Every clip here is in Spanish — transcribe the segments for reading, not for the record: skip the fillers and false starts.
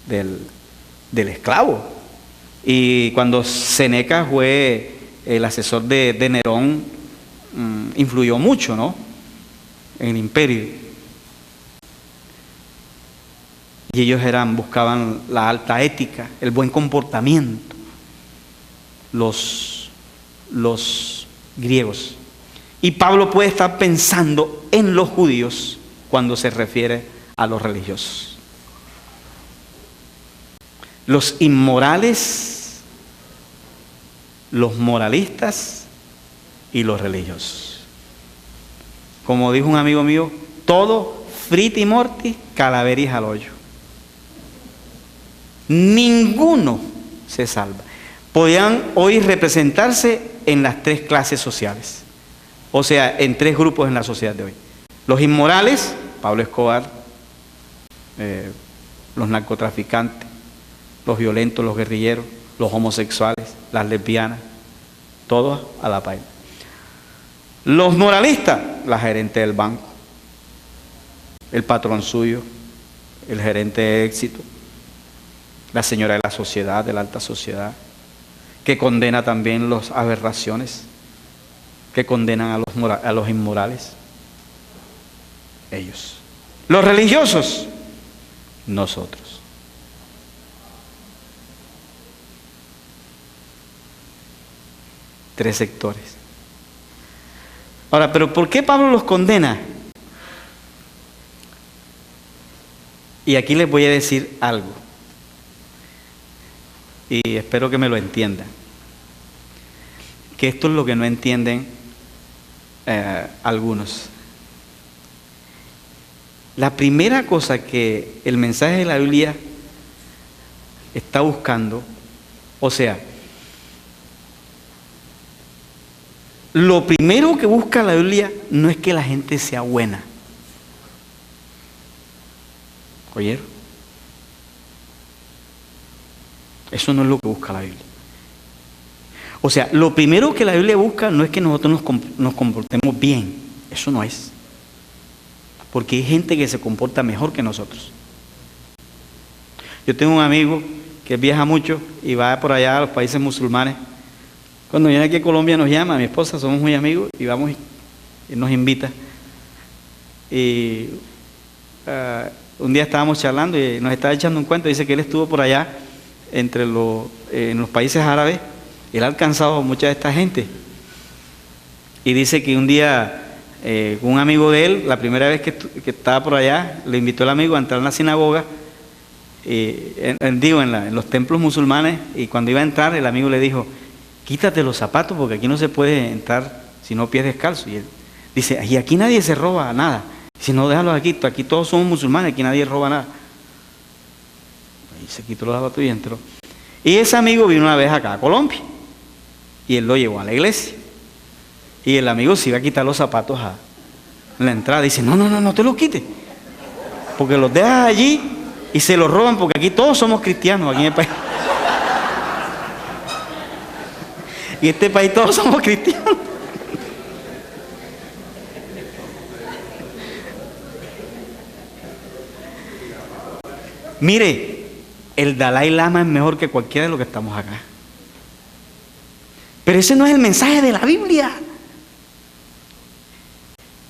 del esclavo. Y cuando Séneca fue el asesor de Nerón, influyó mucho, ¿no?, en el imperio. Y ellos buscaban la alta ética, el buen comportamiento, los griegos. Y Pablo puede estar pensando en los judíos cuando se refiere a los religiosos. Los inmorales, los moralistas y los religiosos. Como dijo un amigo mío, todo friti morti, calaveris al hoyo. Ninguno se salva. Podían hoy representarse en las tres clases sociales, o sea, en tres grupos en la sociedad de hoy. Los inmorales, Pablo Escobar, los narcotraficantes, los violentos, los guerrilleros, los homosexuales, las lesbianas, todos a la paila. Los moralistas, la gerente del banco, el patrón suyo, el gerente de éxito, la señora de la sociedad, de la alta sociedad, que condena también las aberraciones, que condenan a los inmorales. Ellos. Los religiosos, nosotros. Tres sectores. Ahora, ¿pero por qué Pablo los condena? Y aquí les voy a decir algo, y espero que me lo entiendan, que esto es lo que no entienden algunos. La primera cosa que el mensaje de la Biblia está buscando, o sea, lo primero que busca la Biblia no es que la gente sea buena. ¿Oyeron? Eso no es lo que busca la Biblia. O sea, lo primero que la Biblia busca no es que nosotros nos comportemos bien. Eso no es. Porque hay gente que se comporta mejor que nosotros. Yo tengo un amigo que viaja mucho y va por allá a los países musulmanes. Cuando viene aquí a Colombia nos llama, mi esposa, somos muy amigos, y vamos y nos invita. Y un día estábamos charlando y nos estaba echando un cuento. Dice que él estuvo por allá en los países árabes. Él ha alcanzado a mucha de esta gente. Y dice que un día un amigo de él, la primera vez que estaba por allá, le invitó el amigo a entrar en la sinagoga, en los templos musulmanes, y cuando iba a entrar el amigo le dijo: quítate los zapatos porque aquí no se puede entrar si no pies descalzos. Y él dice: y aquí nadie se roba nada. Si no, déjalo aquí todos somos musulmanes, aquí nadie roba nada. Y se quitó los zapatos y entró. Y ese amigo vino una vez acá a Colombia y él lo llevó a la iglesia. Y el amigo se iba a quitar los zapatos a la entrada. Dice: no te los quites, porque los dejas allí y se los roban, porque aquí todos somos cristianos, aquí en el país. Y en este país todos somos cristianos. Mire, el Dalai Lama es mejor que cualquiera de los que estamos acá. Pero ese no es el mensaje de la Biblia.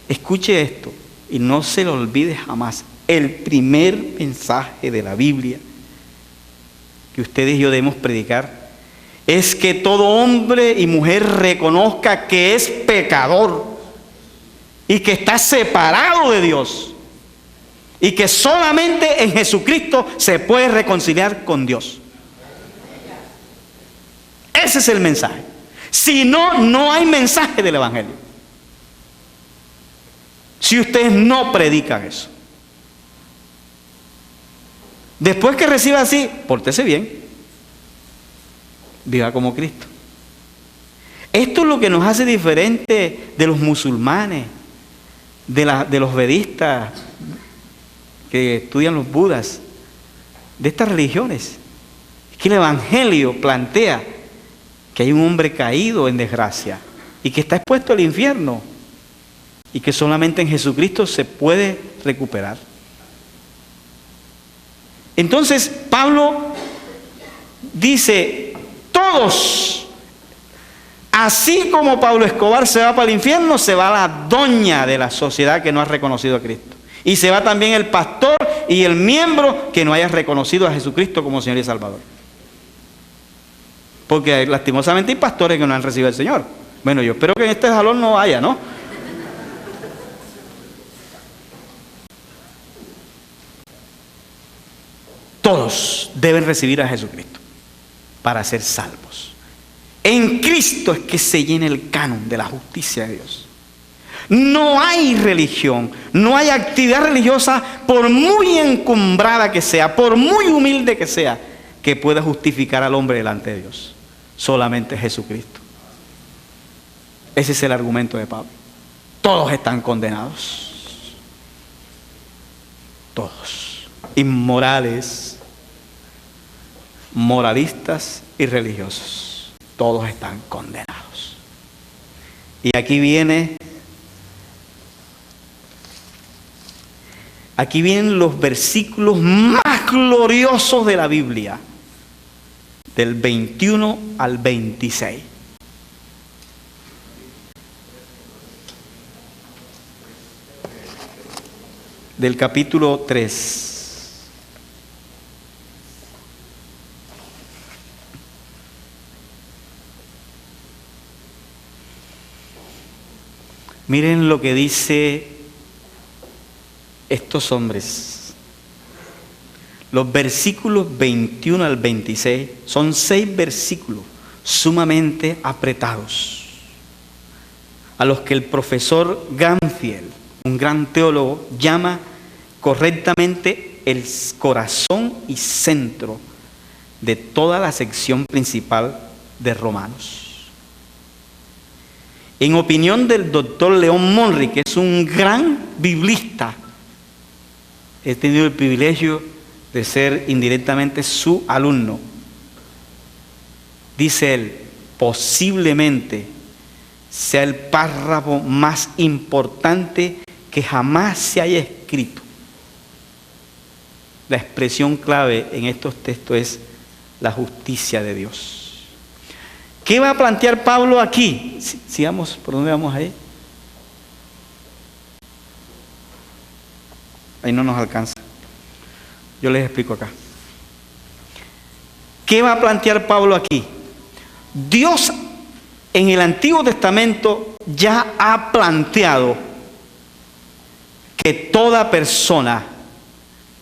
Escuche esto y no se lo olvide jamás. El primer mensaje de la Biblia que ustedes y yo debemos predicar es que todo hombre y mujer reconozca que es pecador y que está separado de Dios, y que solamente en Jesucristo se puede reconciliar con Dios. Ese es el mensaje. Si no, no hay mensaje del Evangelio. Si ustedes no predican eso. Después que reciba así, pórtese bien. Viva como Cristo. Esto es lo que nos hace diferente de los musulmanes, de los vedistas que estudian los budas, de estas religiones. Es que el Evangelio plantea que hay un hombre caído en desgracia y que está expuesto al infierno, y que solamente en Jesucristo se puede recuperar. Entonces Pablo dice, todos, así como Pablo Escobar se va para el infierno, se va la doña de la sociedad que no ha reconocido a Cristo. Y se va también el pastor y el miembro que no haya reconocido a Jesucristo como Señor y Salvador. Porque lastimosamente hay pastores que no han recibido al Señor. Bueno, yo espero que en este salón no haya, ¿no? Todos deben recibir a Jesucristo para ser salvos. En Cristo es que se llena el canon de la justicia de Dios. No hay religión, no hay actividad religiosa, por muy encumbrada que sea, por muy humilde que sea, que pueda justificar al hombre delante de Dios. Solamente Jesucristo. Ese es el argumento de Pablo. Todos están condenados. Todos. Inmorales, moralistas y religiosos. Todos están condenados. Y aquí vienen los versículos más gloriosos de la Biblia, del 21 al 26. Del capítulo 3. Miren lo que dice estos hombres. Los versículos 21 al 26 son 6 versículos sumamente apretados, a los que el profesor Ganfield, un gran teólogo, llama correctamente el corazón y centro de toda la sección principal de Romanos. En opinión del doctor León Monry, que es un gran biblista, he tenido el privilegio de ser indirectamente su alumno. Dice él, posiblemente sea el párrafo más importante que jamás se haya escrito. La expresión clave en estos textos es la justicia de Dios. ¿Qué va a plantear Pablo aquí? Sigamos, ¿por dónde vamos ahí? Ahí no nos alcanza. Yo les explico acá. ¿Qué va a plantear Pablo aquí? Dios en el Antiguo Testamento ya ha planteado que toda persona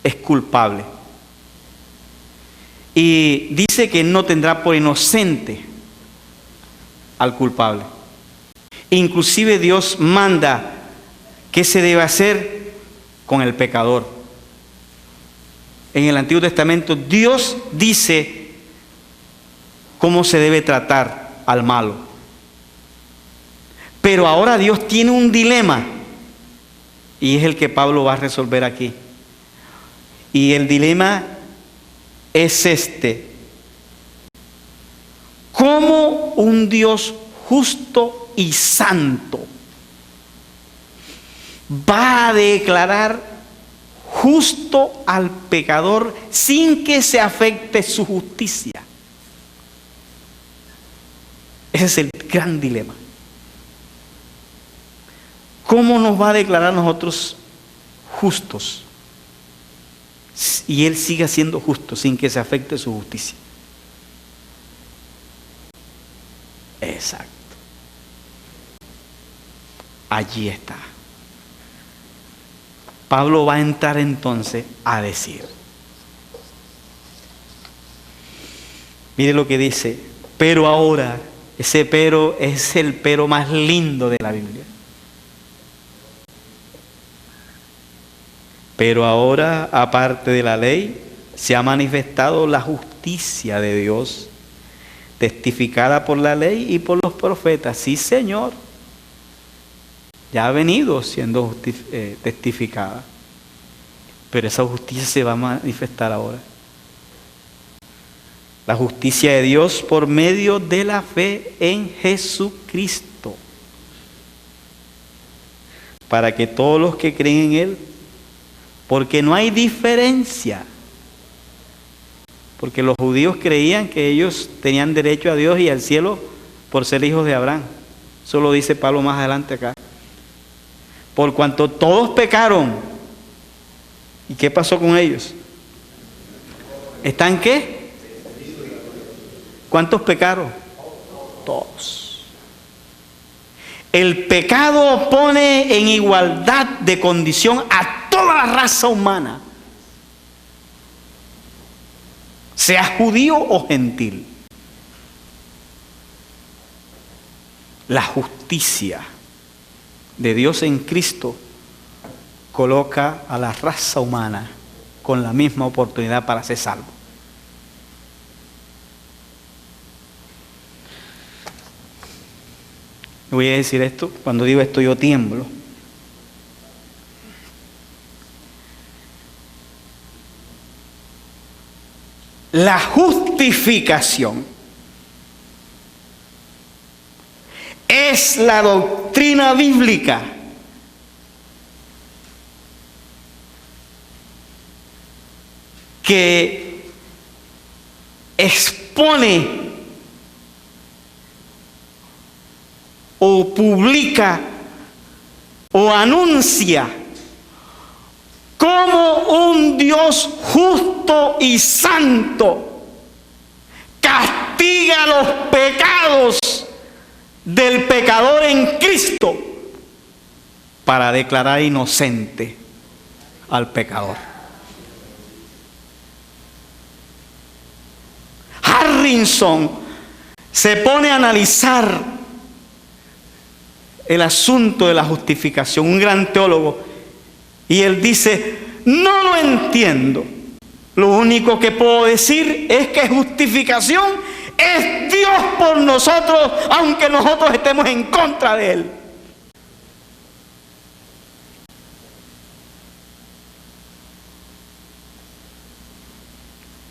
es culpable. Y dice que no tendrá por inocente al culpable. Inclusive Dios manda qué se debe hacer con el pecador. En el Antiguo Testamento Dios dice cómo se debe tratar al malo. Pero ahora Dios tiene un dilema y es el que Pablo va a resolver aquí. Y el dilema es este: ¿cómo un Dios justo y santo va a declarar justo al pecador sin que se afecte su justicia? Ese es el gran dilema. ¿Cómo nos va a declarar nosotros justos y Él siga siendo justo sin que se afecte su justicia? Exacto. Allí está. Pablo va a entrar entonces a decir. Mire lo que dice. Pero ahora, ese pero es el pero más lindo de la Biblia. Pero ahora, aparte de la ley, se ha manifestado la justicia de Dios, testificada por la ley y por los profetas. Sí, Señor. Ya ha venido siendo testificada. Pero esa justicia se va a manifestar ahora. La justicia de Dios por medio de la fe en Jesucristo. Para que todos los que creen en Él, porque no hay diferencia. Porque los judíos creían que ellos tenían derecho a Dios y al cielo por ser hijos de Abraham. Eso lo dice Pablo más adelante acá. Por cuanto todos pecaron. ¿Y qué pasó con ellos? ¿Están qué? ¿Cuántos pecaron? Todos. El pecado pone en igualdad de condición a toda la raza humana, sea judío o gentil. La justicia de Dios en Cristo coloca a la raza humana con la misma oportunidad para ser salvo. Voy a decir esto, cuando digo esto yo tiemblo. La justificación es la doctrina bíblica que expone o publica o anuncia cómo un Dios justo y santo castiga los pecados del pecador en Cristo para declarar inocente al pecador. Harrison se pone a analizar el asunto de la justificación, un gran teólogo, y él dice: no lo entiendo. Lo único que puedo decir es que justificación es Dios por nosotros, aunque nosotros estemos en contra de Él.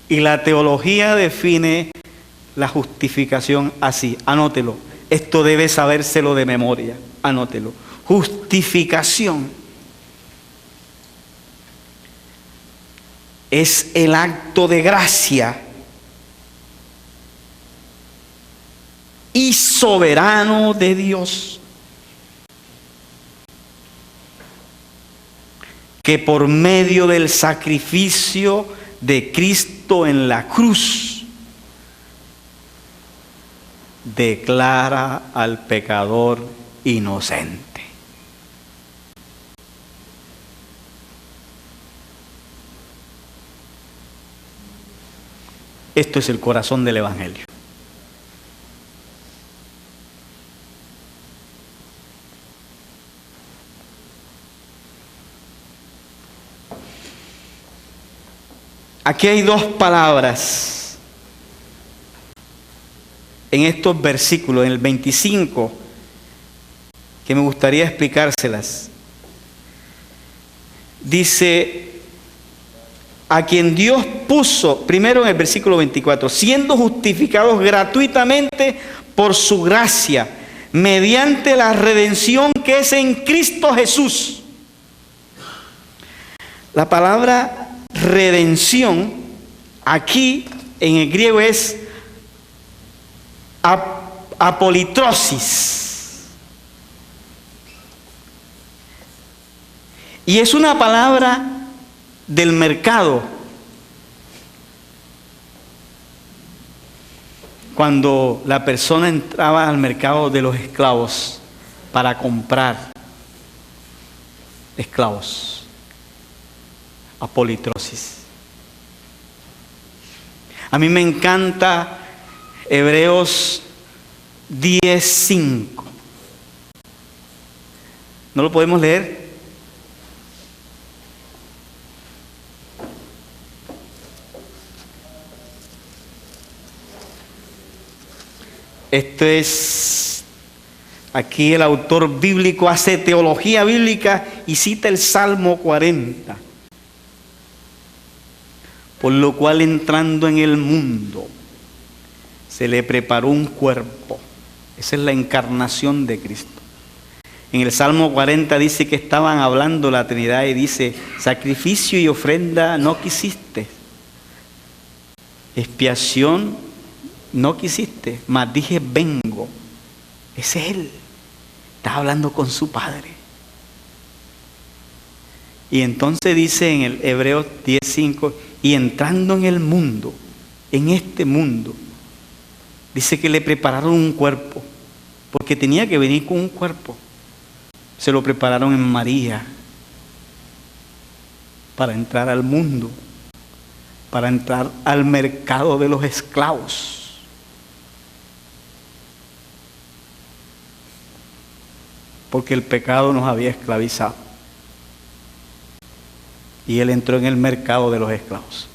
Y la teología define la justificación así, anótelo. Esto debe sabérselo de memoria, anótelo. Justificación es el acto de gracia y soberano de Dios, que por medio del sacrificio de Cristo en la cruz declara al pecador inocente. Esto es el corazón del Evangelio. Aquí hay dos palabras en estos versículos, en el 25, que me gustaría explicárselas. Dice: a quien Dios puso, primero en el versículo 24, siendo justificados gratuitamente por su gracia, mediante la redención que es en Cristo Jesús. La palabra redención aquí en el griego es apolitrosis, y es una palabra del mercado. Cuando la persona entraba al mercado de los esclavos para comprar esclavos, apolitrosis. A mí me encanta Hebreos 10:5. ¿No lo podemos leer? Esto es, aquí el autor bíblico hace teología bíblica y cita el Salmo 40. Por lo cual, entrando en el mundo, se le preparó un cuerpo. Esa es la encarnación de Cristo. En el Salmo 40 dice que estaban hablando la Trinidad y dice: sacrificio y ofrenda no quisiste, Expiación no quisiste, mas dije vengo. Ese es Él. Está hablando con su Padre. Y entonces dice en el Hebreos 10:5, y entrando en el mundo, en este mundo, dice que le prepararon un cuerpo, porque tenía que venir con un cuerpo. Se lo prepararon en María para entrar al mundo, para entrar al mercado de los esclavos. Porque el pecado nos había esclavizado. Y Él entró en el mercado de los esclavos.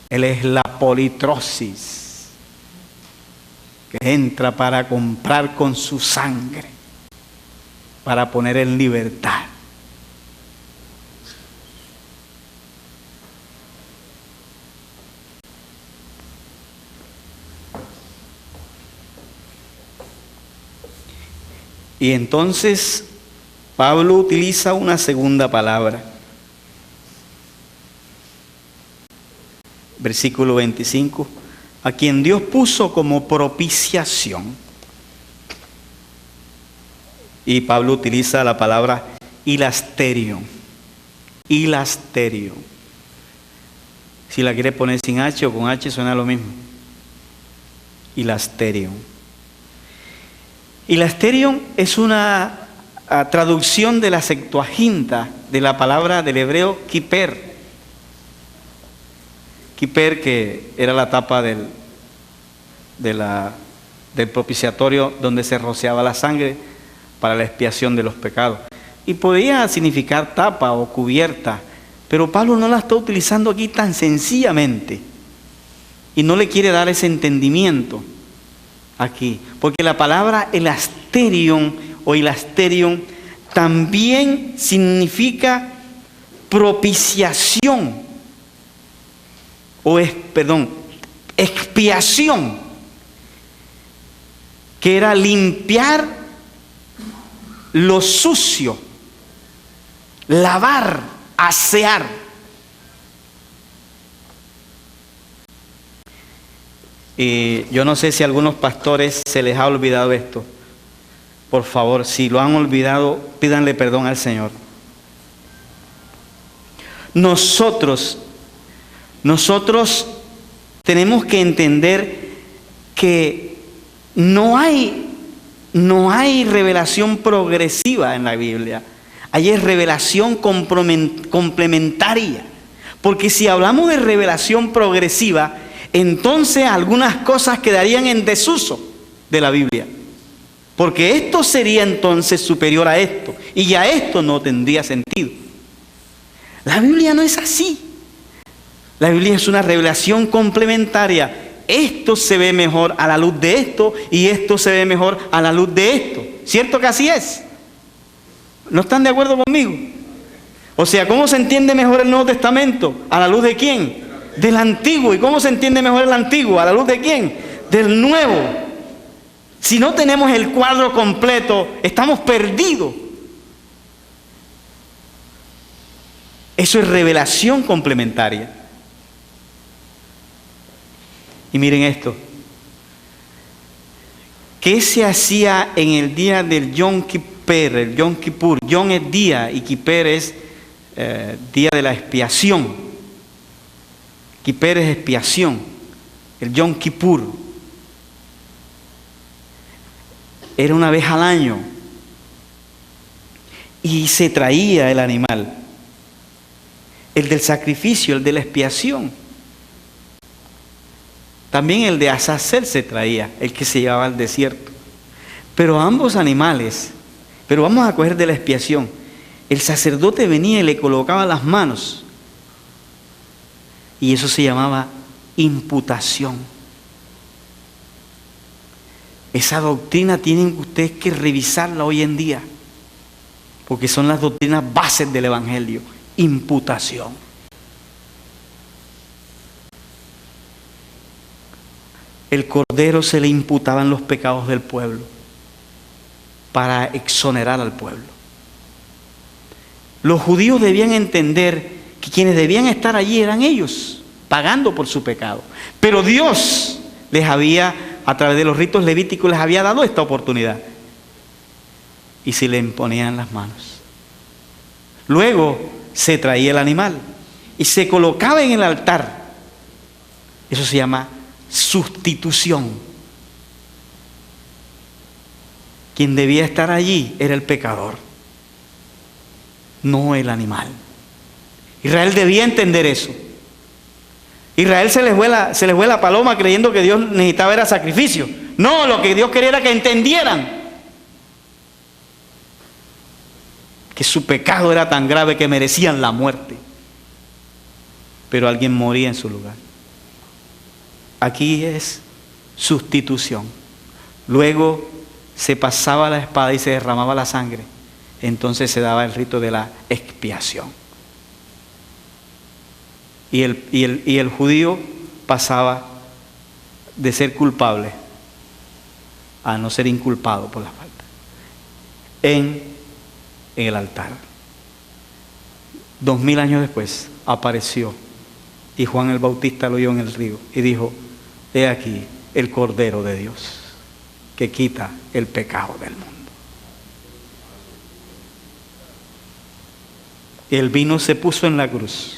Él es la politrosis, que entra para comprar con su sangre, para poner en libertad. Y entonces Pablo utiliza una segunda palabra. Versículo 25, a quien Dios puso como propiciación. Y Pablo utiliza la palabra hilasterion. Hilasterion. Si la quiere poner sin H o con H suena lo mismo. Hilasterion. Hilasterion es una traducción de la Septuaginta de la palabra del hebreo kiper. Kiper, que era la tapa del propiciatorio donde se rociaba la sangre para la expiación de los pecados. Y podía significar tapa o cubierta, pero Pablo no la está utilizando aquí tan sencillamente. Y no le quiere dar ese entendimiento aquí. Porque la palabra hilasterion o hilasterion también significa propiciación. Expiación, que era limpiar lo sucio, lavar, asear. Yo no sé si a algunos pastores se les ha olvidado esto. Por favor, si lo han olvidado, pídanle perdón al Señor. Nosotros tenemos que entender que no hay revelación progresiva en la Biblia. Hay revelación complementaria. Porque si hablamos de revelación progresiva, entonces algunas cosas quedarían en desuso de la Biblia. Porque esto sería entonces superior a esto. Y ya esto no tendría sentido. La Biblia no es así. La Biblia es una revelación complementaria. Esto se ve mejor a la luz de esto y esto se ve mejor a la luz de esto. ¿Cierto que así es? ¿No están de acuerdo conmigo? O sea, ¿cómo se entiende mejor el Nuevo Testamento? ¿A la luz de quién? Del Antiguo. ¿Y cómo se entiende mejor el Antiguo? ¿A la luz de quién? Del Nuevo. Si no tenemos el cuadro completo, estamos perdidos. Eso es revelación complementaria. Y miren esto. ¿Qué se hacía en el día del Yom Kippur? El Yom Kippur. Yom es día y Kippur es día de la expiación. Kippur es expiación. El Yom Kippur era una vez al año. Y se traía el animal. El del sacrificio, el de la expiación. También el de Azazel se traía, el que se llevaba al desierto. Pero ambos animales, pero vamos a coger de la expiación. El sacerdote venía y le colocaba las manos. Y eso se llamaba imputación. Esa doctrina tienen ustedes que revisarla hoy en día. Porque son las doctrinas bases del Evangelio. Imputación. El cordero se le imputaban los pecados del pueblo para exonerar al pueblo. Los judíos debían entender que quienes debían estar allí eran ellos, pagando por su pecado. Pero Dios les había, a través de los ritos levíticos, les había dado esta oportunidad. Y si le imponían las manos. Luego se traía el animal y se colocaba en el altar. Eso se llama sustitución. Quien debía estar allí era el pecador, no el animal. Israel debía entender eso. Israel se les fue la paloma creyendo que Dios necesitaba era sacrificio. No, lo que Dios quería era que entendieran que su pecado era tan grave que merecían la muerte. Pero alguien moría en su lugar. Aquí es sustitución. Luego se pasaba la espada y se derramaba la sangre. Entonces se daba el rito de la expiación. Y el judío pasaba de ser culpable a no ser inculpado por la falta. En el altar. 2000 años después apareció y Juan el Bautista lo vio en el río y dijo: he aquí el Cordero de Dios que quita el pecado del mundo. El vino se puso en la cruz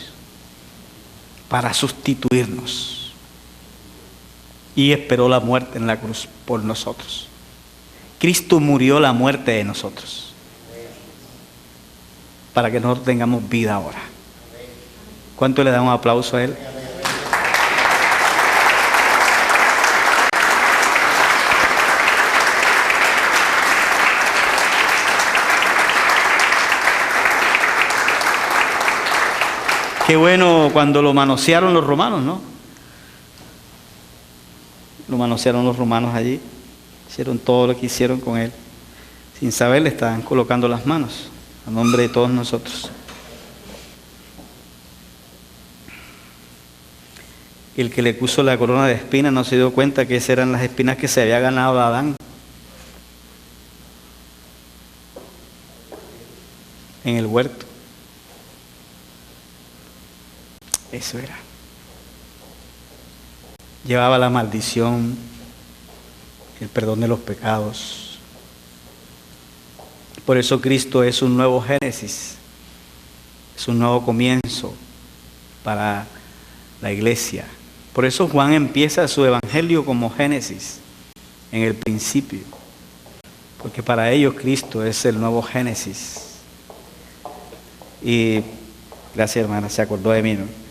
para sustituirnos y esperó la muerte en la cruz por nosotros. Cristo murió la muerte de nosotros para que nosotros tengamos vida ahora. ¿Cuánto le da un aplauso a Él? Qué bueno cuando lo manosearon los romanos, ¿no? Lo manosearon los romanos allí. Hicieron todo lo que hicieron con Él. Sin saber, le estaban colocando las manos a nombre de todos nosotros. El que le puso la corona de espinas no se dio cuenta que esas eran las espinas que se había ganado Adán en el huerto. Eso era. Llevaba la maldición, el perdón de los pecados. Por eso Cristo es un nuevo Génesis, es un nuevo comienzo para la iglesia. Por eso Juan empieza su evangelio como Génesis, en el principio, porque para ellos Cristo es el nuevo Génesis. Y gracias, hermana, se acordó de mí, ¿no?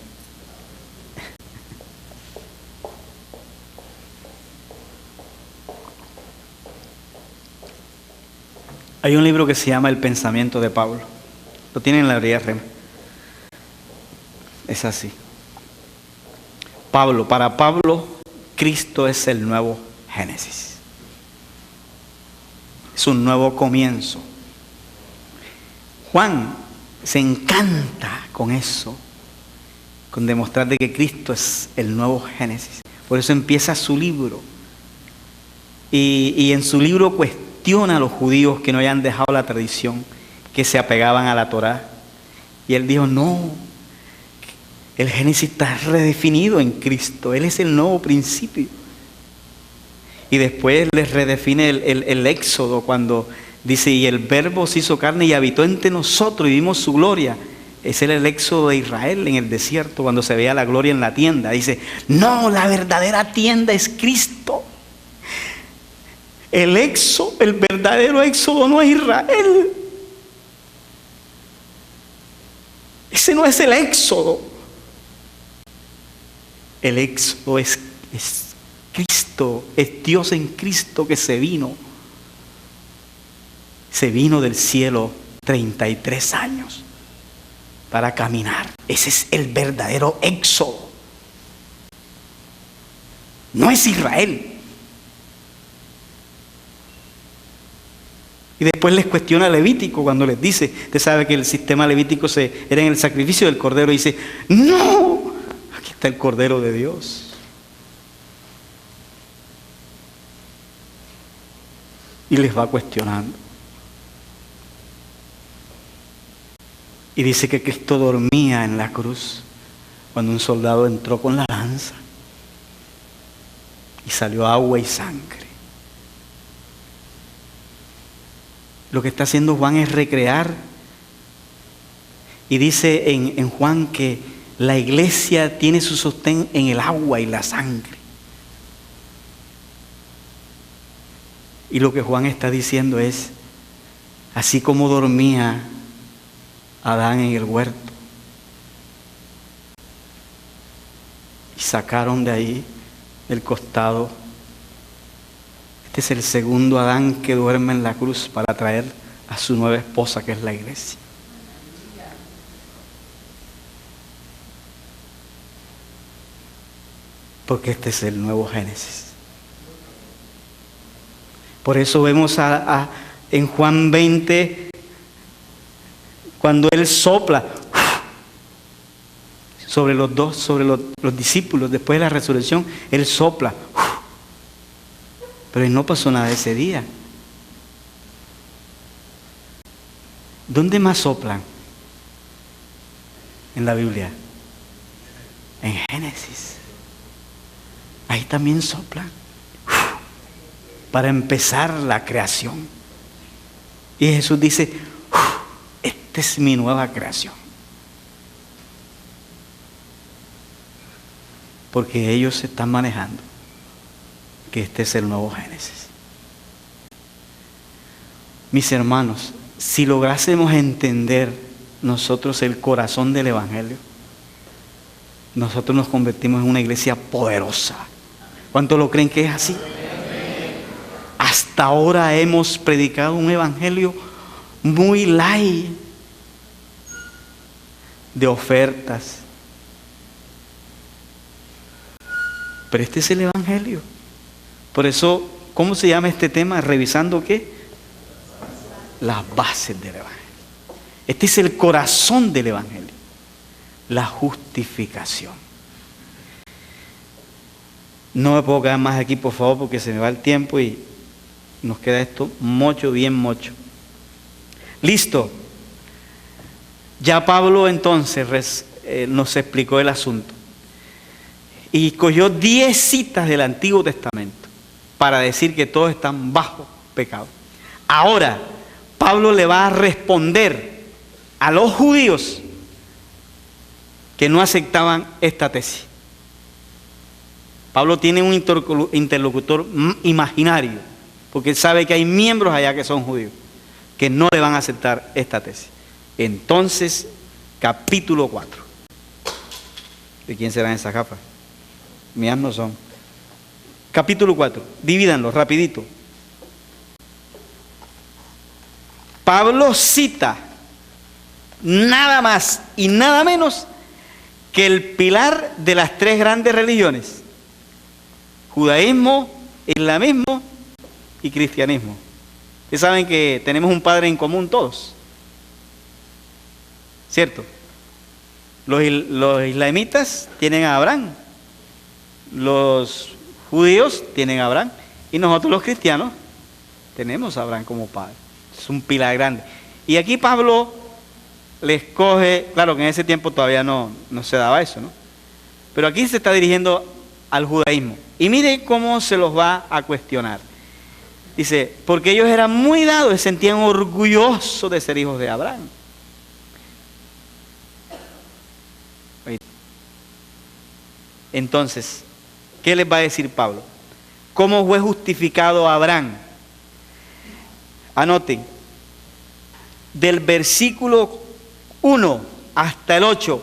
Hay un libro que se llama El pensamiento de Pablo. Lo tienen en la librería Rema. Es así. Para Pablo, Cristo es el nuevo Génesis. Es un nuevo comienzo. Juan se encanta con eso, con demostrar de que Cristo es el nuevo Génesis. Por eso empieza su libro. Y en su libro cuestiona a los judíos que no hayan dejado la tradición, que se apegaban a la Torá. Y él dijo: no, el Génesis está redefinido en Cristo, Él es el nuevo principio. Y después les redefine el Éxodo cuando dice: y el Verbo se hizo carne y habitó entre nosotros y vimos su gloria. Ese era el Éxodo de Israel en el desierto, cuando se veía la gloria en la tienda. Dice: no, la verdadera tienda es Cristo. El verdadero éxodo no es Israel. Ese no es el éxodo. El éxodo es Cristo, es Dios en Cristo que se vino. Se vino del cielo 33 años para caminar. Ese es el verdadero éxodo. No es Israel. Y después les cuestiona a Levítico cuando les dice, usted sabe que el sistema levítico era en el sacrificio del Cordero, y dice: no, aquí está el Cordero de Dios. Y les va cuestionando. Y dice que Cristo dormía en la cruz cuando un soldado entró con la lanza y salió agua y sangre. Lo que está haciendo Juan es recrear, y dice en Juan que la iglesia tiene su sostén en el agua y la sangre. Y lo que Juan está diciendo es, así como dormía Adán en el huerto, y sacaron de ahí del costado, este es el segundo Adán que duerme en la cruz para traer a su nueva esposa, que es la iglesia. Porque este es el nuevo Génesis. Por eso vemos en Juan 20, cuando Él sopla sobre los discípulos, después de la resurrección, Él sopla. Pero no pasó nada ese día. ¿Dónde más soplan en la Biblia? En Génesis. Ahí también soplan para empezar la creación. Y Jesús dice, esta es mi nueva creación. Porque ellos se están manejando que este es el nuevo Génesis. Mis hermanos, si lográsemos entender nosotros el corazón del Evangelio, nosotros nos convertimos en una iglesia poderosa. ¿Cuántos lo creen que es así? Hasta ahora hemos predicado un evangelio muy light, de ofertas. Pero este es el evangelio. Por eso, ¿cómo se llama este tema? ¿Revisando qué? Las bases del evangelio. Este es el corazón del evangelio. La justificación. No me puedo quedar más aquí, por favor, porque se me va el tiempo y nos queda esto mucho, bien mucho. Listo. Ya Pablo entonces nos explicó el asunto. Y cogió 10 citas del Antiguo Testamento para decir que todos están bajo pecado. Ahora, Pablo le va a responder a los judíos que no aceptaban esta tesis. Pablo tiene un interlocutor imaginario, porque él sabe que hay miembros allá que son judíos, que no le van a aceptar esta tesis. Entonces, capítulo 4. ¿De quién serán esas gafas? Mías no son. Capítulo 4, divídanlo rapidito. Pablo cita nada más y nada menos que el pilar de las 3 grandes religiones: judaísmo, islamismo y cristianismo. Ustedes saben que tenemos un padre en común todos, ¿cierto? Los islamitas tienen a Abraham, los judíos tienen a Abraham, y nosotros los cristianos tenemos a Abraham como padre. Es un pilar grande. Y aquí Pablo les coge, claro que en ese tiempo todavía no se daba eso, ¿no? Pero aquí se está dirigiendo al judaísmo. Y mire cómo se los va a cuestionar. Dice, porque ellos eran muy dados, se sentían orgullosos de ser hijos de Abraham. Entonces, ¿qué les va a decir Pablo? ¿Cómo fue justificado Abraham? Anoten, del versículo 1 hasta el 8,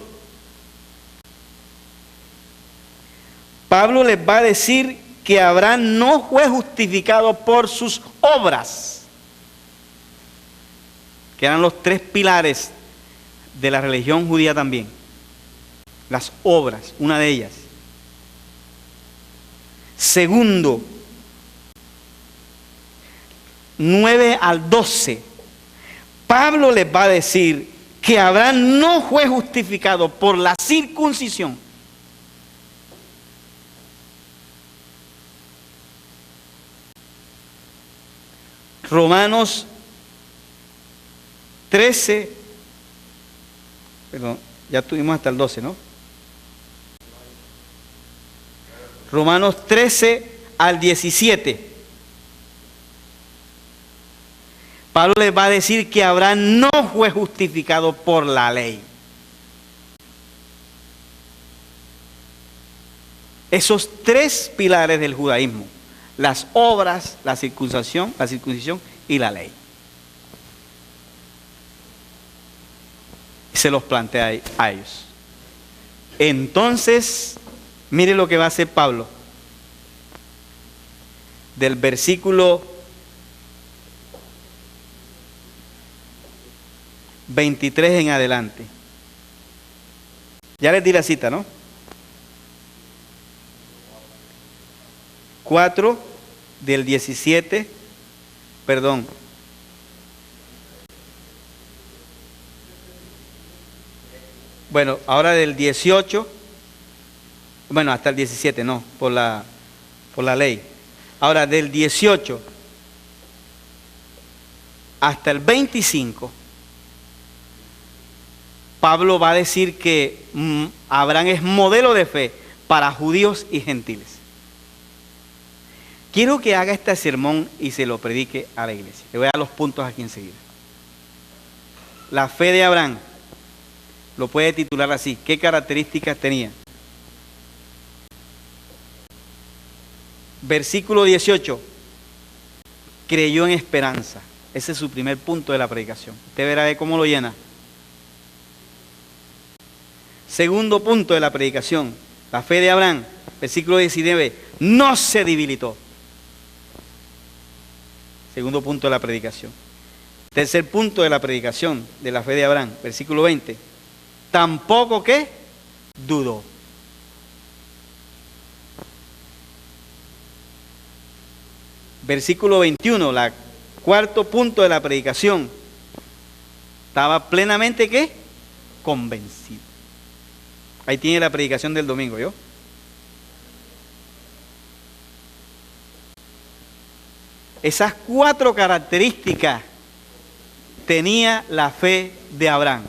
Pablo les va a decir que Abraham no fue justificado por sus obras, que eran los 3 pilares de la religión judía también. Las obras, una de ellas. Segundo, 9 al 12, Pablo les va a decir que Abraham no fue justificado por la circuncisión. Romanos 13, perdón, ya tuvimos hasta el 12, ¿no? Romanos 13 al 17. Pablo les va a decir que Abraham no fue justificado por la ley. Esos tres pilares del judaísmo: las obras, la circuncisión y la ley. Se los plantea a ellos. Entonces, mire lo que va a hacer Pablo. Del versículo 23 en adelante. Ya les di la cita, ¿no? 4 del 17, perdón. Bueno, ahora del 18, bueno, hasta el 17, no, por la ley. Ahora del 18 hasta el 25, Pablo va a decir que Abraham es modelo de fe para judíos y gentiles. Quiero que haga este sermón y se lo predique a la iglesia. Le voy a dar los puntos aquí enseguida. La fe de Abraham, lo puede titular así: ¿qué características tenía? Versículo 18, creyó en esperanza. Ese es su primer punto de la predicación. Usted verá cómo lo llena. Segundo punto de la predicación: la fe de Abraham, versículo 19, no se debilitó. Segundo punto de la predicación. Tercer punto de la predicación de la fe de Abraham, versículo 20, tampoco que dudó. Versículo 21, la cuarto punto de la predicación, estaba plenamente ¿qué? Convencido. Ahí tiene la predicación del domingo, ¿yo? Esas cuatro características tenía la fe de Abraham.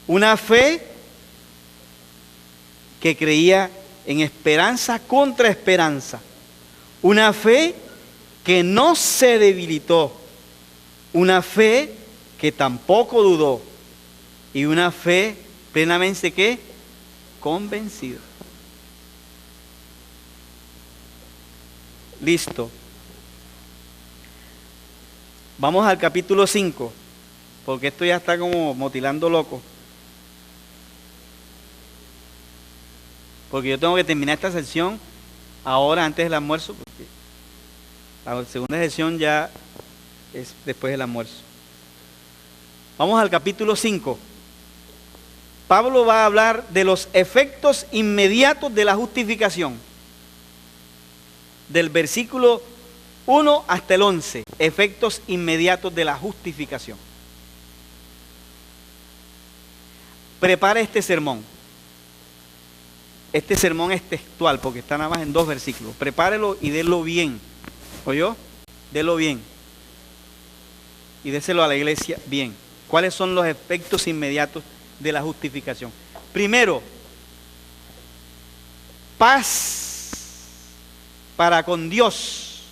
Una fe que creía en esperanza contra esperanza. Una fe que no se debilitó. Una fe que tampoco dudó. Y una fe plenamente ¿qué? Convencida. Listo. Vamos al capítulo 5, porque esto ya está como motilando loco. Porque yo tengo que terminar esta sesión ahora antes del almuerzo, porque la segunda sesión ya es después del almuerzo. Vamos al capítulo 5. Pablo va a hablar de los efectos inmediatos de la justificación. Del versículo 1 hasta el 11, efectos inmediatos de la justificación. Prepare este sermón. Este sermón es textual porque está nada más en 2 versículos. Prepárelo y délo bien. ¿Oyó? Délo bien. Y déselo a la iglesia bien. ¿Cuáles son los efectos inmediatos de la justificación? Primero, paz para con Dios.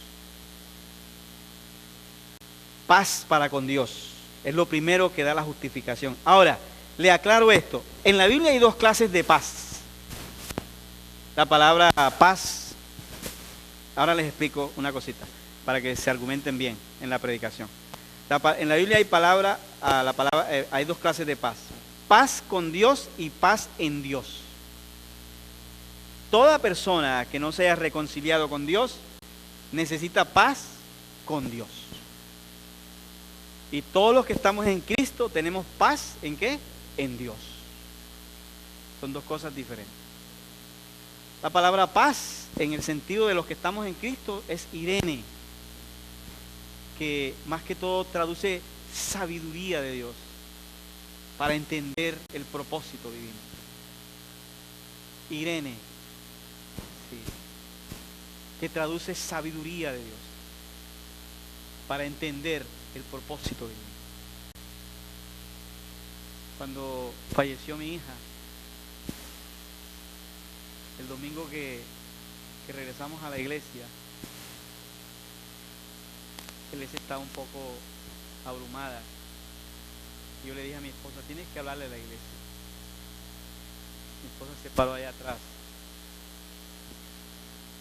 Paz para con Dios. Es lo primero que da la justificación. Ahora, le aclaro esto. En la Biblia hay 2 clases de paz. La palabra paz, ahora les explico una cosita, para que se argumenten bien en la predicación. En la Biblia hay hay 2 clases de paz. Paz con Dios y paz en Dios. Toda persona que no se haya reconciliado con Dios necesita paz con Dios. Y todos los que estamos en Cristo tenemos paz ¿en qué? En Dios. Son 2 cosas diferentes. La palabra paz, en el sentido de los que estamos en Cristo, es Irene, que más que todo traduce sabiduría de Dios para entender el propósito divino. Irene, sí, que traduce sabiduría de Dios para entender el propósito divino. Cuando falleció mi hija, el El domingo que regresamos a la iglesia estaba un poco abrumada. Yo le dije a mi esposa, tienes que hablarle a la iglesia. Mi esposa se paró allá atrás.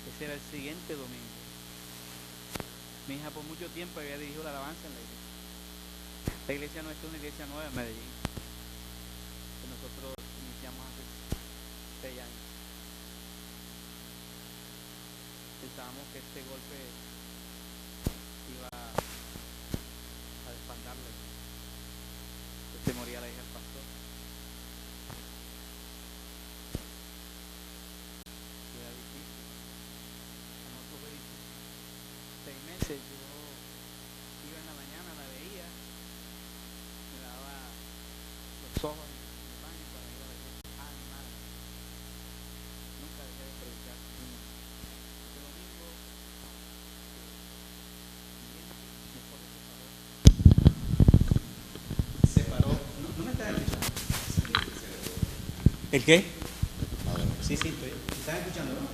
Ese era el siguiente domingo. Mi hija por mucho tiempo había dirigido la alabanza en la iglesia. La iglesia nuestra es una iglesia nueva en Medellín, que nosotros iniciamos hace 6 años. Pensábamos que este golpe iba a desbandarle, que se moría la hija del pastor. Era difícil. A nosotros fue difícil. 6 meses yo iba en la mañana, la veía, me daba los ojos en el baño para ir a la iglesia. Nada. Nunca dejé de predicar. Este domingo, mi esposa se paró. No me estás escuchando. ¿El qué? Sí, estoy. ¿Me estás escuchando, no?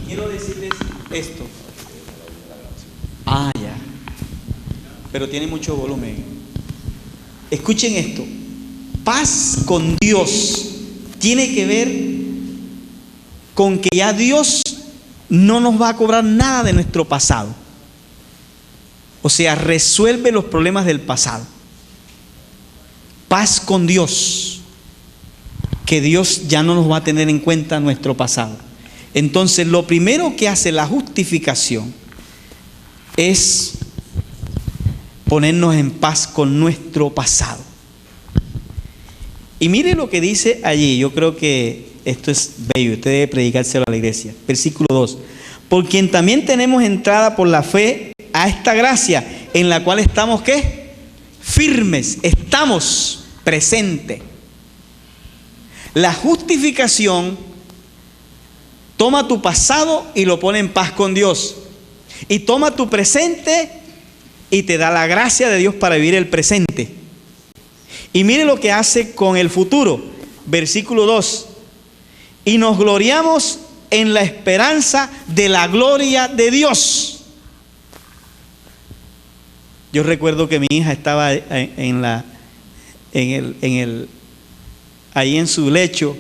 Quiero decirles esto. Ya. Pero tiene mucho volumen. Escuchen esto. Paz con Dios tiene que ver con que ya Dios no nos va a cobrar nada de nuestro pasado. O sea, resuelve los problemas del pasado. Paz con Dios. Que Dios ya no nos va a tener en cuenta nuestro pasado. Entonces, lo primero que hace la justificación es ponernos en paz con nuestro pasado. Y mire lo que dice allí. Yo creo que esto es bello. Usted debe predicárselo a la iglesia. Versículo 2. Por quien también tenemos entrada por la fe a esta gracia, en la cual estamos, ¿qué? Firmes. Estamos presentes. La justificación toma tu pasado y lo pone en paz con Dios. Y toma tu presente y te da la gracia de Dios para vivir el presente. Y mire lo que hace con el futuro. Versículo 2. Y nos gloriamos en la esperanza de la gloria de Dios. Yo recuerdo que mi hija estaba ahí en su lecho.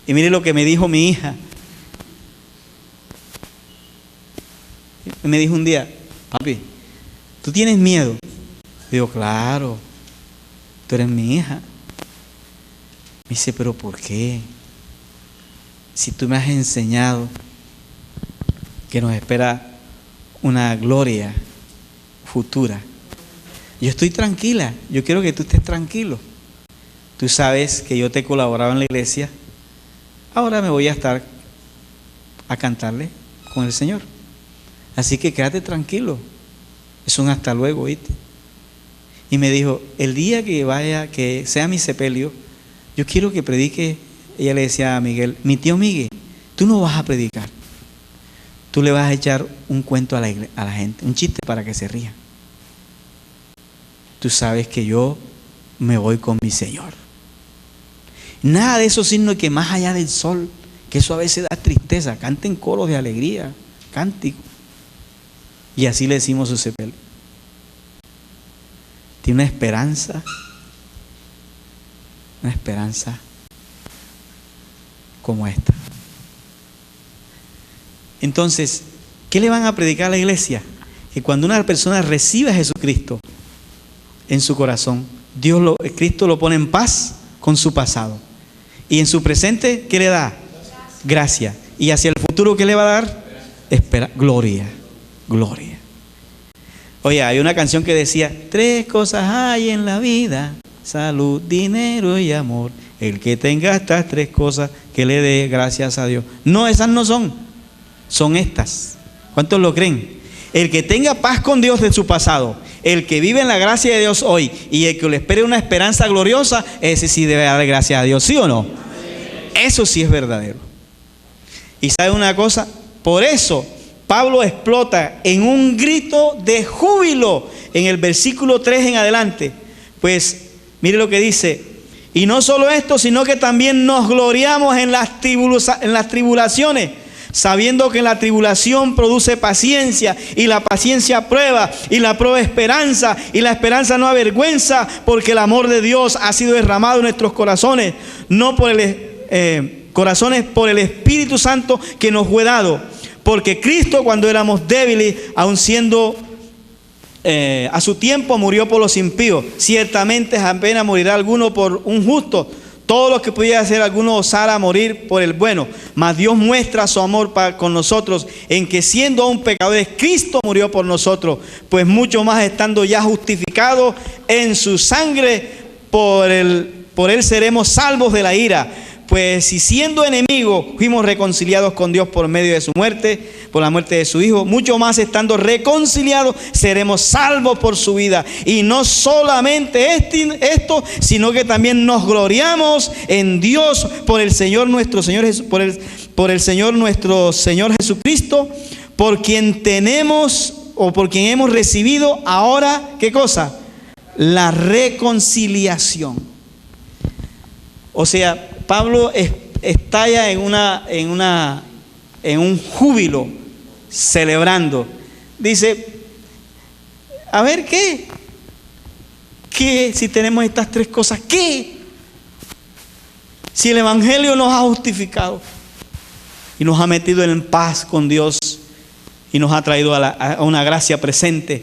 Y mire lo que me dijo mi hija. Me dijo un día: papi, ¿tú tienes miedo? Digo, claro, tú eres mi hija. Me dice, ¿pero por qué? Si tú me has enseñado que nos espera una gloria futura. Yo estoy tranquila, yo quiero que tú estés tranquilo. Tú sabes que yo te he colaborado en la iglesia, ahora me voy a estar a cantarle con el Señor. Así que quédate tranquilo, es un hasta luego, ¿viste? Y me dijo, el día que vaya, que sea mi sepelio, yo quiero que predique. Ella le decía a Miguel, mi tío Miguel, tú no vas a predicar, tú le vas a echar un cuento a la gente, un chiste para que se ría. Tú sabes que yo me voy con mi Señor. Nada de esos signos que más allá del sol, que eso a veces da tristeza, canten coros de alegría, cánticos. Y así le decimos su sepelio. Tiene una esperanza como esta. Entonces, ¿qué le van a predicar a la iglesia? Que cuando una persona recibe a Jesucristo en su corazón, Cristo lo pone en paz con su pasado. Y en su presente, ¿qué le da? Gracia. Y hacia el futuro, ¿qué le va a dar? Gloria. Gloria. Oye, hay una canción que decía, 3 cosas hay en la vida: salud, dinero y amor. El que tenga estas 3 cosas, que le dé gracias a Dios. No, esas no son. Son estas. ¿Cuántos lo creen? El que tenga paz con Dios de su pasado, el que vive en la gracia de Dios hoy y el que le espere una esperanza gloriosa, ese sí debe dar gracias a Dios, ¿sí o no? Eso sí es verdadero. Y ¿sabe una cosa? Por eso Pablo explota en un grito de júbilo en el versículo 3 en adelante. Pues mire lo que dice: y no solo esto, sino que también nos gloriamos en las tribulaciones, sabiendo que la tribulación produce paciencia, y la paciencia prueba, y la prueba esperanza, y la esperanza no avergüenza, porque el amor de Dios ha sido derramado en nuestros corazones, no por por el Espíritu Santo que nos fue dado. Porque Cristo, cuando éramos débiles, aun siendo a su tiempo, murió por los impíos. Ciertamente apenas morirá alguno por un justo. Todo lo que pudiera hacer alguno osara morir por el bueno. Mas Dios muestra su amor con nosotros, en que siendo aún pecadores, Cristo murió por nosotros. Pues mucho más, estando ya justificados en su sangre, por él seremos salvos de la ira. Pues si siendo enemigos fuimos reconciliados con Dios por medio de su muerte, por la muerte de su Hijo, mucho más estando reconciliados seremos salvos por su vida. Y no solamente esto, sino que también nos gloriamos en Dios por el Señor nuestro Señor Jesucristo, por quien tenemos o por quien hemos recibido ahora, ¿qué cosa? La reconciliación. O sea, Pablo estalla en un júbilo, celebrando. Dice, a ver, ¿qué si tenemos estas 3 cosas? ¿Qué? Si el Evangelio nos ha justificado y nos ha metido en paz con Dios y nos ha traído a una gracia presente,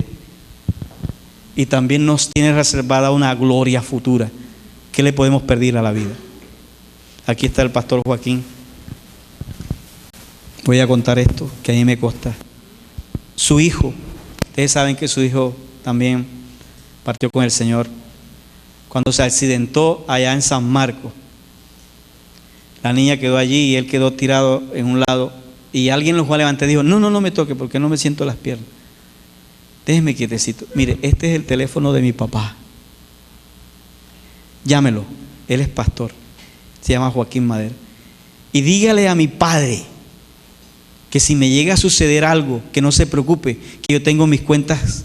y también nos tiene reservada una gloria futura, ¿qué le podemos pedir a la vida? Aquí está el pastor Joaquín. Voy a contar esto que a mí me consta. Su hijo, ustedes saben que su hijo también partió con el Señor. Cuando se accidentó allá en San Marcos, la niña quedó allí y él quedó tirado en un lado, y alguien lo fue a levantar y dijo, no me toque porque no me siento las piernas. Déjeme quietecito. Mire, este es el teléfono de mi papá. Llámelo, él es pastor. Se llama Joaquín Madera. Y dígale a mi padre que si me llega a suceder algo, que no se preocupe, que yo tengo mis cuentas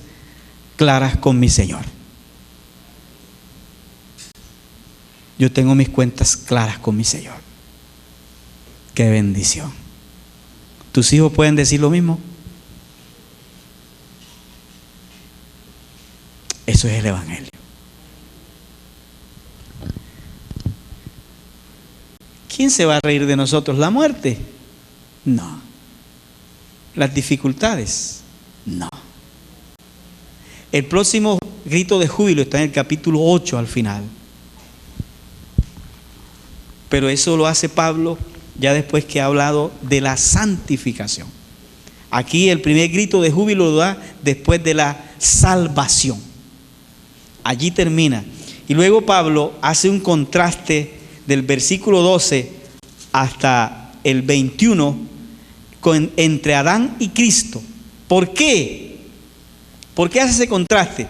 claras con mi Señor. Yo tengo mis cuentas claras con mi Señor. Qué bendición. ¿Tus hijos pueden decir lo mismo? Eso es el Evangelio. ¿Quién se va a reír de nosotros? ¿La muerte? No. ¿Las dificultades? No. El próximo grito de júbilo está en el capítulo 8 al final. Pero eso lo hace Pablo ya después que ha hablado de la santificación. Aquí el primer grito de júbilo lo da después de la salvación. Allí termina. Y luego Pablo hace un contraste del versículo 12 hasta el 21 entre Adán y Cristo. ¿Por qué? ¿Por qué hace ese contraste?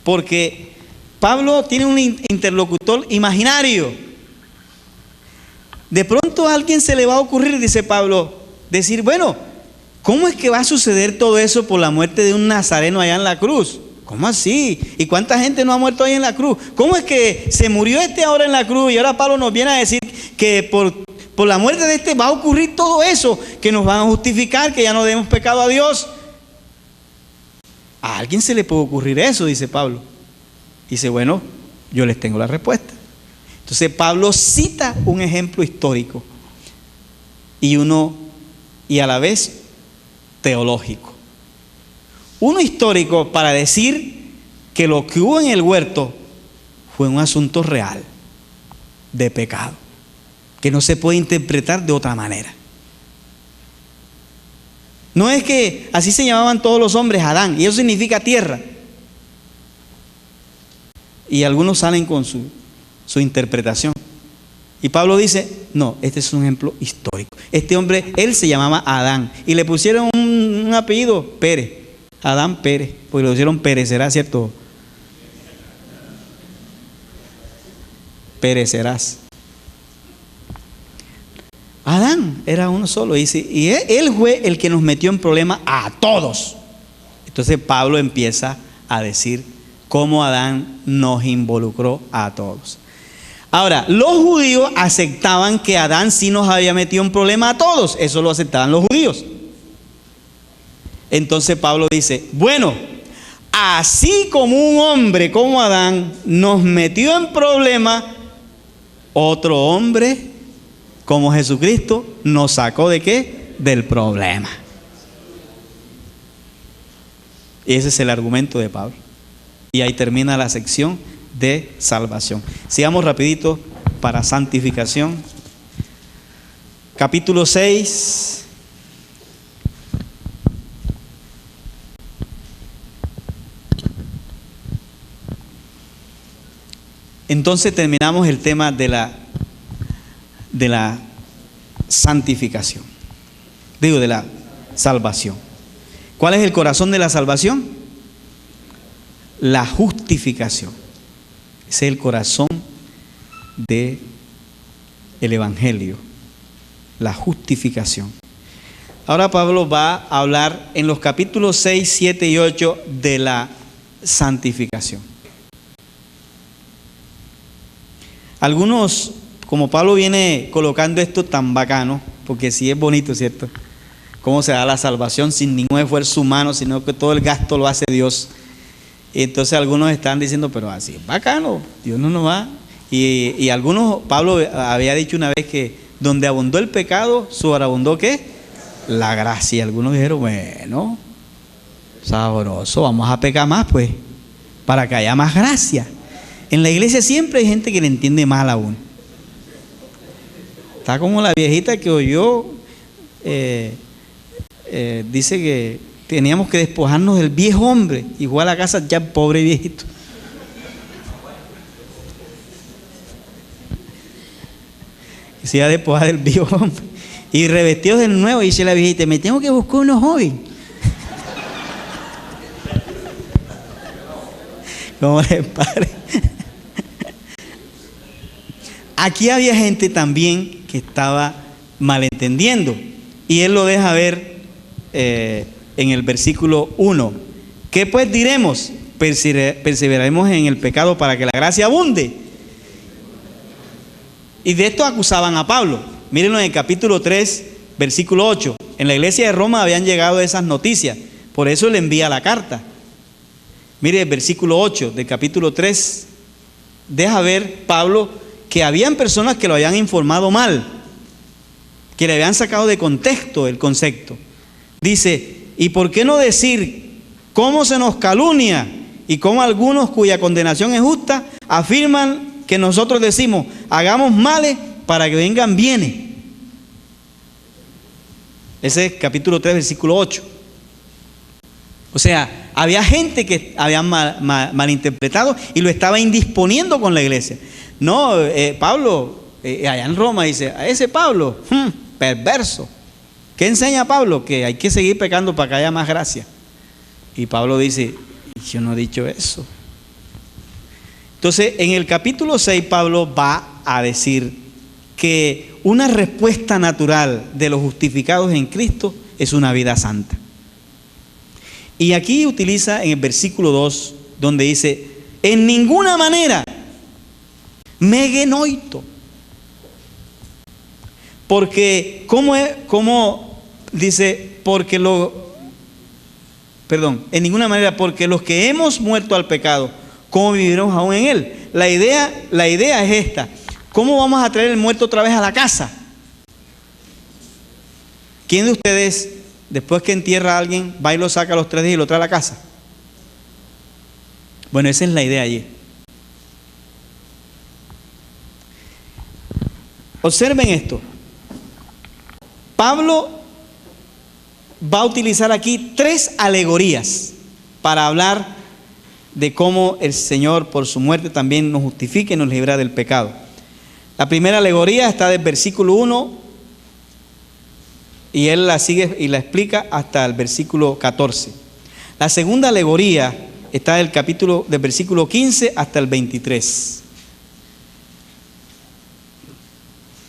Porque Pablo tiene un interlocutor imaginario. De pronto a alguien se le va a ocurrir, dice Pablo, decir, bueno, ¿cómo es que va a suceder todo eso por la muerte de un nazareno allá en la cruz? ¿Cómo así? ¿Y cuánta gente no ha muerto ahí en la cruz? ¿Cómo es que se murió este ahora en la cruz y ahora Pablo nos viene a decir que por la muerte de este va a ocurrir todo eso, que nos van a justificar, que ya no debemos pecado a Dios? A alguien se le puede ocurrir eso, dice Pablo. Dice, bueno, yo les tengo la respuesta. Entonces Pablo cita un ejemplo histórico y a la vez teológico. Uno histórico para decir que lo que hubo en el huerto fue un asunto real de pecado, que no se puede interpretar de otra manera. No es que así se llamaban todos los hombres Adán, y eso significa tierra. Y algunos salen con su interpretación. Y Pablo dice, no, este es un ejemplo histórico. Este hombre, él se llamaba Adán, y le pusieron un apellido, Pérez. Adán Pérez, porque lo pusieron Perecerás, ¿cierto? Perecerás. Adán era uno solo, dice, y él fue el que nos metió en problemas a todos. Entonces Pablo empieza a decir cómo Adán nos involucró a todos. Ahora, los judíos aceptaban que Adán sí nos había metido en problemas a todos, eso lo aceptaban los judíos. Entonces Pablo dice, bueno, así como un hombre como Adán nos metió en problemas, otro hombre como Jesucristo nos sacó ¿de qué? Del problema. Y ese es el argumento de Pablo. Y ahí termina la sección de salvación. Sigamos rapidito para santificación. Capítulo 6. Entonces terminamos el tema de la santificación. Digo, de la salvación. ¿Cuál es el corazón de la salvación? La justificación. Ese es el corazón del Evangelio. La justificación. Ahora Pablo va a hablar en los capítulos 6, 7 y 8 de la santificación. Algunos, como Pablo viene colocando esto tan bacano, porque sí es bonito, ¿cierto? Cómo se da la salvación sin ningún esfuerzo humano, sino que todo el gasto lo hace Dios. Y entonces algunos están diciendo, pero así es bacano, Dios no nos va. Y algunos, Pablo había dicho una vez que donde abundó el pecado, sobreabundó ¿qué? La gracia. Algunos dijeron, bueno, sabroso, vamos a pecar más pues, para que haya más gracia. En la iglesia siempre hay gente que le entiende mal a uno. Está como la viejita que oyó, dice que teníamos que despojarnos del viejo hombre, igual a la casa ya pobre viejito. Y se iba a despojar del viejo hombre y revestidos del nuevo, y dice la viejita, me tengo que buscar unos joven. ¿Cómo les parece? Aquí había gente también que estaba malentendiendo, y él lo deja ver en el versículo 1. ¿Qué pues diremos? Perseveraremos en el pecado para que la gracia abunde. Y de esto acusaban a Pablo. Mírenlo en el capítulo 3, versículo 8. En la iglesia de Roma habían llegado esas noticias, por eso le envía la carta. Mire el versículo 8 del capítulo 3. Deja ver Pablo que habían personas que lo habían informado mal, que le habían sacado de contexto el concepto. Dice, ¿y por qué no decir cómo se nos calumnia y cómo algunos cuya condenación es justa afirman que nosotros decimos, hagamos males para que vengan bienes? Ese es capítulo 3, versículo 8. O sea, había gente que había malinterpretado y lo estaba indisponiendo con la iglesia. No, Pablo, allá en Roma dice, a ese Pablo, perverso. ¿Qué enseña Pablo? Que hay que seguir pecando para que haya más gracia. Y Pablo dice, yo no he dicho eso. Entonces, en el capítulo 6, Pablo va a decir que una respuesta natural de los justificados en Cristo es una vida santa. Y aquí utiliza en el versículo 2, donde dice, en ninguna manera me genoito. Porque, ¿cómo dice? En ninguna manera, porque los que hemos muerto al pecado, ¿cómo viviremos aún en él? La idea es esta. ¿Cómo vamos a traer el muerto otra vez a la casa? ¿Quién de ustedes, después que entierra a alguien, va y lo saca a los 3 días y lo trae a la casa? Bueno, esa es la idea allí. Observen esto. Pablo va a utilizar aquí 3 alegorías para hablar de cómo el Señor por su muerte también nos justifica y nos libra del pecado. La primera alegoría está del versículo 1 y él la sigue y la explica hasta el versículo 14. La segunda alegoría está del versículo 15 hasta el 23.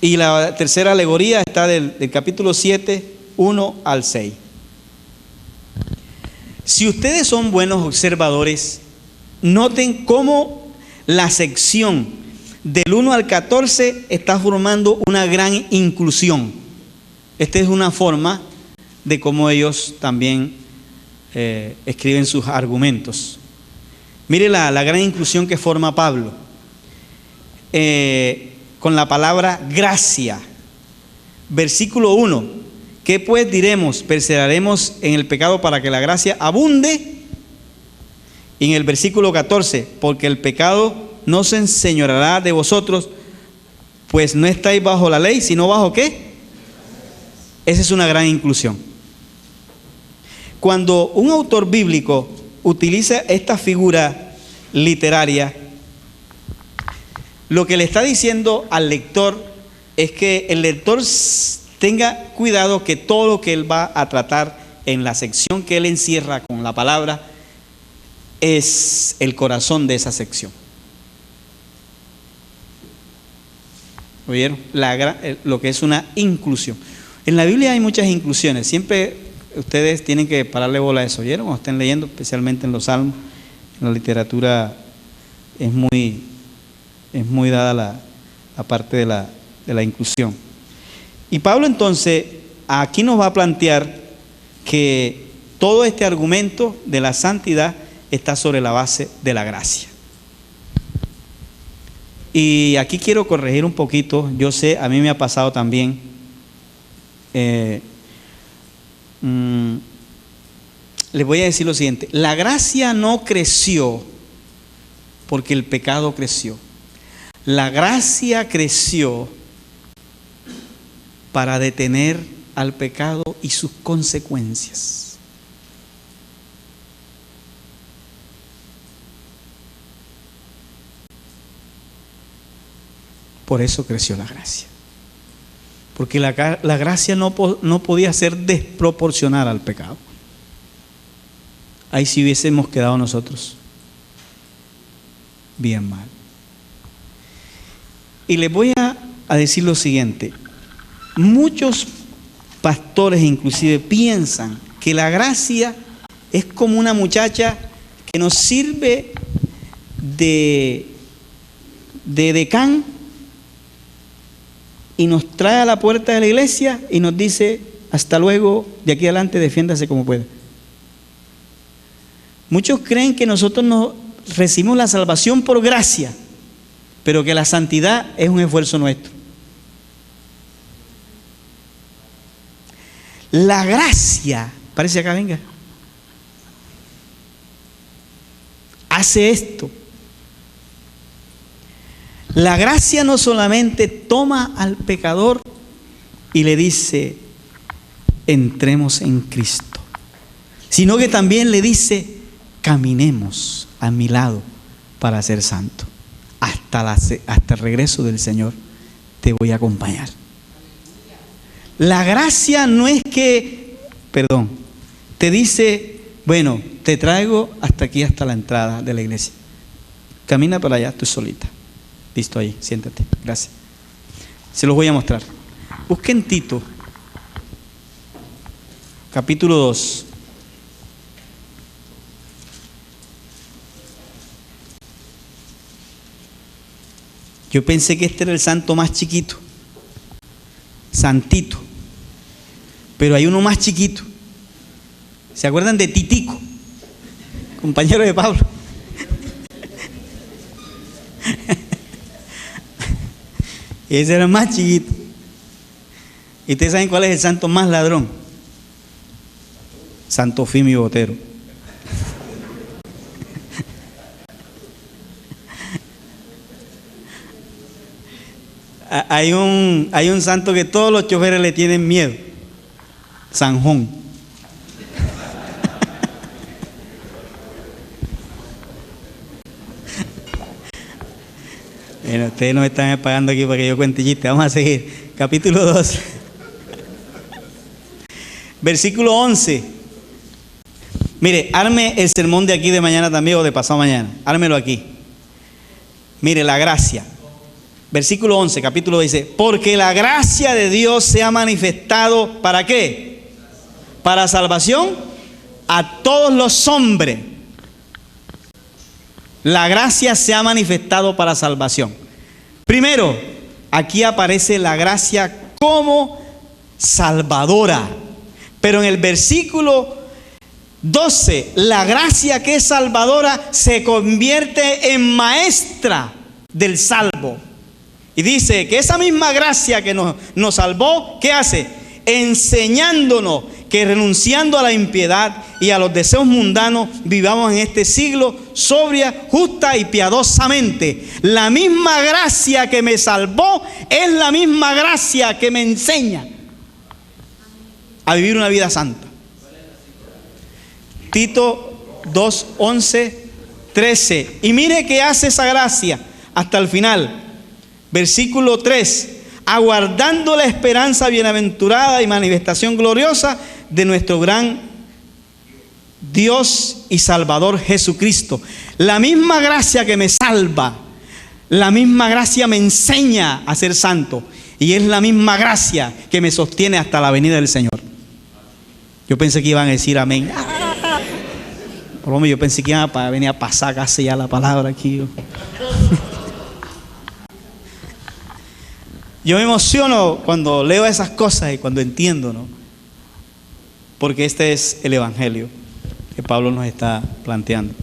Y la tercera alegoría está del capítulo 7, 1 al 6. Si ustedes son buenos observadores, noten cómo la sección del 1 al 14 está formando una gran inclusión. Esta es una forma de cómo ellos también escriben sus argumentos. Mire la gran inclusión que forma Pablo. Con la palabra gracia. Versículo 1. ¿Qué pues diremos? ¿Perseveraremos en el pecado para que la gracia abunde? Y en el versículo 14, porque el pecado no se enseñoreará de vosotros, pues no estáis bajo la ley, sino bajo ¿qué? Esa es una gran inclusión. Cuando un autor bíblico utiliza esta figura literaria, lo que le está diciendo al lector es que el lector tenga cuidado que todo lo que él va a tratar en la sección que él encierra con la palabra es el corazón de esa sección. ¿Oyeron? Lo que es una inclusión. En la Biblia hay muchas inclusiones. Siempre ustedes tienen que pararle bola a eso. ¿Oyeron? Cuando estén leyendo, especialmente en los salmos, en la literatura es muy dada la parte de la inclusión. Y Pablo entonces aquí nos va a plantear que todo este argumento de la santidad está sobre la base de la gracia. Y aquí quiero corregir un poquito. Yo sé, a mí me ha pasado también. Les voy a decir lo siguiente. La gracia no creció porque el pecado creció. La gracia creció para detener al pecado y sus consecuencias. Por eso creció la gracia. Porque la gracia no podía ser desproporcional al pecado. Ahí sí hubiésemos quedado nosotros bien mal. Y les voy a decir lo siguiente. Muchos pastores inclusive piensan que la gracia es como una muchacha que nos sirve de decán y nos trae a la puerta de la iglesia y nos dice, hasta luego, de aquí adelante defiéndase como pueda. Muchos creen que nosotros no recibimos la salvación por gracia, pero que la santidad es un esfuerzo nuestro. La gracia, parece acá, venga, hace esto. La gracia no solamente toma al pecador y le dice, entremos en Cristo, sino que también le dice, caminemos a mi lado para ser santo. Hasta el regreso del Señor te voy a acompañar. La gracia no es que, te dice, bueno, te traigo hasta aquí, hasta la entrada de la iglesia. Camina para allá, tú solita. Listo, ahí, siéntate. Gracias. Se los voy a mostrar. Busquen Tito, capítulo 2. Yo pensé que este era el santo más chiquito, santito, pero hay uno más chiquito. ¿Se acuerdan de Titico, compañero de Pablo? Ese era el más chiquito. ¿Y ustedes saben cuál es el santo más ladrón? Santo Fimio Botero. Hay un santo que todos los choferes le tienen miedo. Sanjón. Bueno, ustedes no me están pagando aquí para que yo cuente chiste. Vamos a seguir. Capítulo 2. Versículo 11. Mire, arme el sermón de aquí de mañana también o de pasado mañana. Ármelo aquí. Mire, la gracia. Versículo 11, capítulo dice, porque la gracia de Dios se ha manifestado, ¿para qué? Para salvación a todos los hombres. La gracia se ha manifestado para salvación. Primero, aquí aparece la gracia como salvadora. Pero en el versículo 12, la gracia que es salvadora se convierte en maestra del salvo. Y dice que esa misma gracia que nos salvó, ¿qué hace? Enseñándonos que renunciando a la impiedad y a los deseos mundanos, vivamos en este siglo sobria, justa y piadosamente. La misma gracia que me salvó es la misma gracia que me enseña a vivir una vida santa. Tito 2, 11, 13. Y mire qué hace esa gracia hasta el final. Versículo 3, aguardando la esperanza bienaventurada y manifestación gloriosa de nuestro gran Dios y Salvador Jesucristo. La misma gracia que me salva, la misma gracia me enseña a ser santo, y es la misma gracia que me sostiene hasta la venida del Señor. Yo pensé que iban a decir amén. Por lo menos yo pensé que iban a venir a pasar casi ya la palabra aquí. Yo me emociono cuando leo esas cosas y cuando entiendo, ¿no? Porque este es el evangelio que Pablo nos está planteando.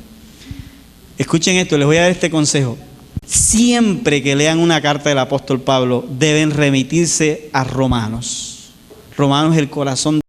Escuchen esto, les voy a dar este consejo. Siempre que lean una carta del apóstol Pablo, deben remitirse a Romanos. Romanos es el corazón